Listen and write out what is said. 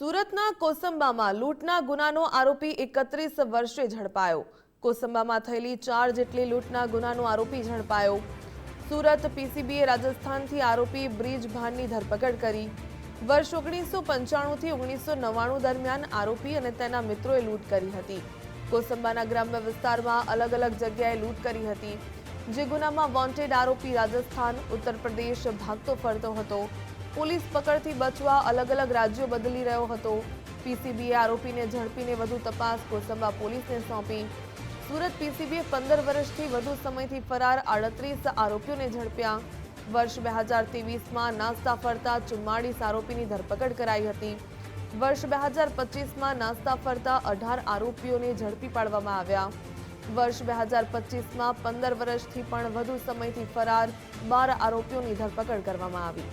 સુરતના કોસંબામાં લૂંટના ગુનાનો આરોપી 31 વર્ષે ઝડપાયો। કોસંબામાં થયેલી 4 જેટલી લૂંટના ગુનાનો આરોપી ઝડપાયો। સુરત પીસીબીએ રાજસ્થાનથી આરોપી બ્રિજ ભાનની ધરપકડ કરી। વર્ષ 1995 થી 1999 દરમિયાન આરોપી અને તેના મિત્રોએ લૂંટ કરી હતી। કોસંબાના ગ્રામ્ય વિસ્તારમાં અલગ અલગ જગ્યાએ લૂંટ કરી હતી। જે ગુનામાં વોન્ટેડ આરોપી રાજસ્થાન, ઉત્તર પ્રદેશ ભાગતો ફરતો હતો। પોલીસ પકડથી બચવા અલગ અલગ રાજ્યો બદલી રહ્યો હતો। પીસીબીએ આરોપીને ઝડપીને વધુ તપાસ કોસંબા પોલીસને સોંપી। સુરત પીસીબીએ 15 વર્ષથી વધુ સમયથી ફરાર 38 આરોપીઓને ઝડપ્યા। વર્ષ 2023માં નાસ્તા ફરતા 44 આરોપીની ધરપકડ કરાઈ હતી। વર્ષ 2025માં નાસ્તા ફરતા 18 આરોપીઓને ઝડપી પાડવામાં આવ્યા। વર્ષ 2025માં 15 વર્ષથી પણ વધુ સમયથી ફરાર 12 આરોપીઓની ધરપકડ કરવામાં આવી।